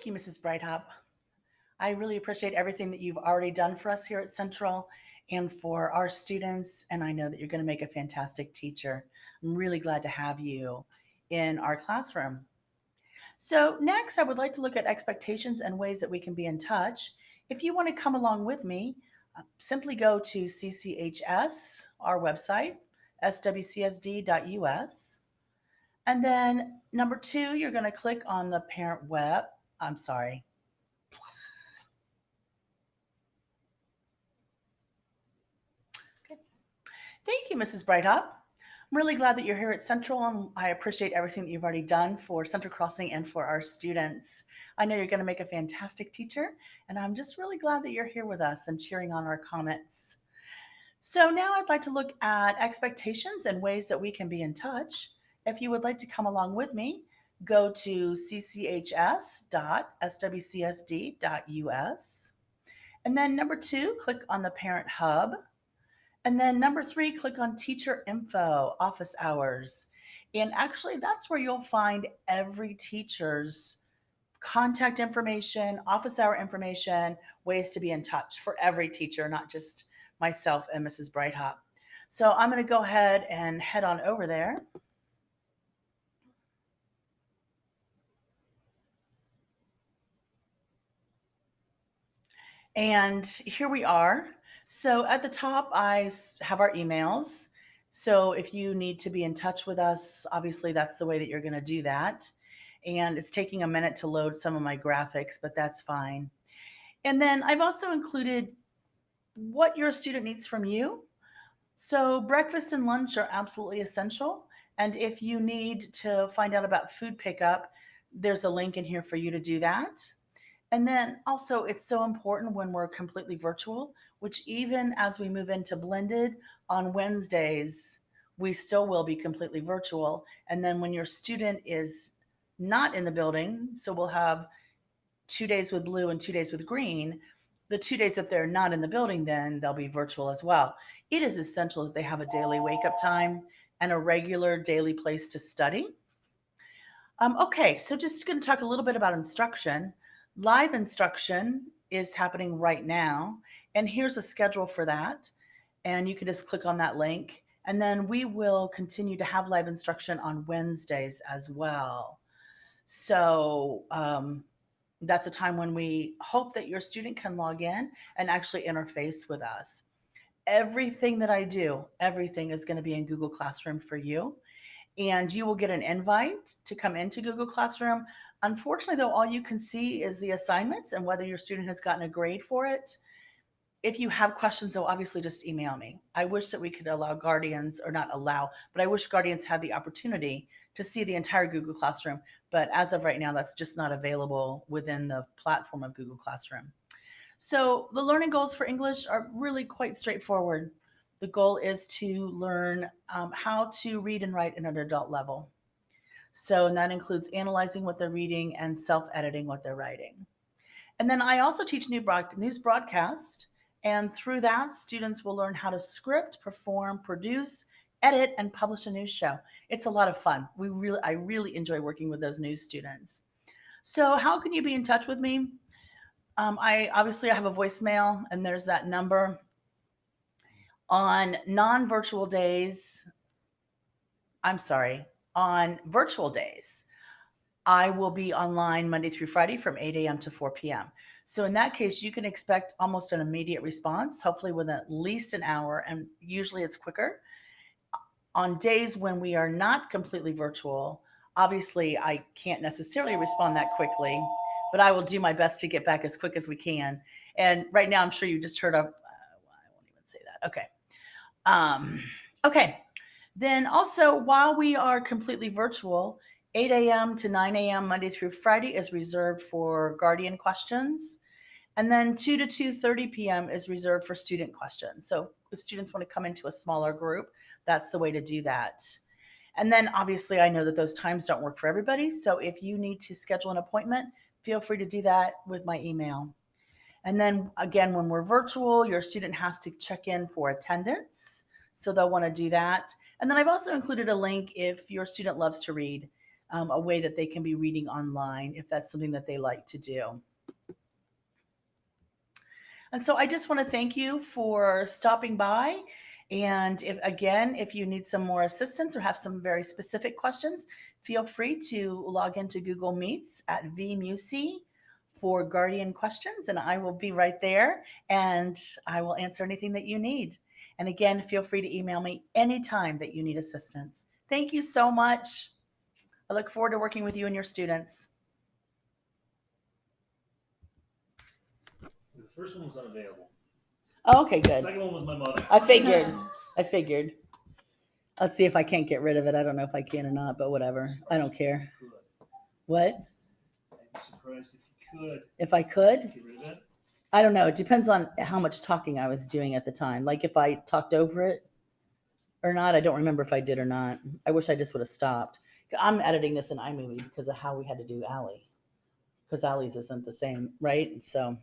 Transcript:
Thank you, Mrs. Brighthop. I really appreciate everything that you've already done for us here at Central and for our students, and I know that you're going to make a fantastic teacher. I'm really glad to have you in our classroom. So, next, I would like to look at expectations and ways that we can be in touch. If you want to come along with me, simply go to CCHS, our website, swcsd.us. And then number two, you're going to click on the parent web. I'm sorry. Thank you, Mrs. Brighthop. I'm really glad that you're here at Central, and I appreciate everything that you've already done for Central Crossing and for our students. I know you're going to make a fantastic teacher, and I'm just really glad that you're here with us and cheering on our comments. So now I'd like to look at expectations and ways that we can be in touch. If you would like to come along with me, go to cchs.swcsd.us. And then number two, click on the Parent Hub. And then number three, click on Teacher Info, Office Hours. And actually, that's where you'll find every teacher's contact information, office hour information, ways to be in touch for every teacher, not just myself and Mrs. Brighthop. So I'm going to go ahead and head on over there. And here we are. So at the top, I have our emails. So if you need to be in touch with us, obviously that's the way that you're going to do that. And it's taking a minute to load some of my graphics, but that's fine. And then I've also included what your student needs from you. So breakfast and lunch are absolutely essential. And if you need to find out about food pickup, there's a link in here for you to do that. And then also, it's so important when we're completely virtual, which even as we move into blended on Wednesdays, we still will be completely virtual. And then when your student is not in the building, so we'll have 2 days with blue and 2 days with green. The 2 days that they're not in the building, then they'll be virtual as well. It is essential that they have a daily wake up time and a regular daily place to study. Okay, so just going to talk a little bit about instruction. Live instruction is happening right now, and here's a schedule for that. And you can just click on that link. And then we will continue to have live instruction on Wednesdays as well. So that's a time when we hope that your student can log in and actually interface with us. Everything that I do, everything is going to be in Google Classroom for you, and you will get an invite to come into Google Classroom. Unfortunately, though, all you can see is the assignments and whether your student has gotten a grade for it. If you have questions, though, obviously just email me. I wish that we could allow guardians, or not allow, but I wish guardians had the opportunity to see the entire Google Classroom. But as of right now, that's just not available within the platform of Google Classroom. So the learning goals for English are really quite straightforward. The goal is to learn how to read and write at an adult level. So that includes analyzing what they're reading and self-editing what they're writing. And then I also teach news broadcast, and through that, students will learn how to script, perform, produce, edit, and publish a news show. It's a lot of fun. I really enjoy working with those news students. So how can you be in touch with me? I obviously I have a voicemail, and there's that number. On non-virtual days, I'm sorry, on virtual days, I will be online Monday through Friday from 8 a.m. to 4 p.m. So in that case, you can expect almost an immediate response, hopefully within at least an hour, and usually it's quicker. On days when we are not completely virtual, obviously I can't necessarily respond that quickly, but I will do my best to get back as quick as we can. And right now, I'm sure you just heard of, I won't even say that. Okay. Okay. Then also, while we are completely virtual, 8 a.m. to 9 a.m. Monday through Friday is reserved for guardian questions. And then 2 to 2:30 p.m. is reserved for student questions. So if students want to come into a smaller group, that's the way to do that. And then obviously I know that those times don't work for everybody. So if you need to schedule an appointment, feel free to do that with my email. And then again, when we're virtual, your student has to check in for attendance. So they'll want to do that. And then I've also included a link if your student loves to read. a way that they can be reading online if that's something that they like to do. And so I just want to thank you for stopping by. And if again, if you need some more assistance or have some very specific questions, feel free to log into Google Meets at VMUSI for Guardian questions, and I will be right there and I will answer anything that you need. And again, feel free to email me anytime that you need assistance. Thank you so much. I look forward to working with you and your students. The first one was unavailable. Oh, okay, The good. second one was my mother. I figured. I figured. I'll see if I can't get rid of it. I don't know if I can or not, but whatever. I don't care. Could. What? I'd be surprised if you could If I could? get rid of it. I don't know. It depends on how much talking I was doing at the time. Like if I talked over it or not. I don't remember if I did or not. I wish I just would have stopped. I'm editing this in iMovie because of how we had to do Allie. Because Allie's isn't the same, right? So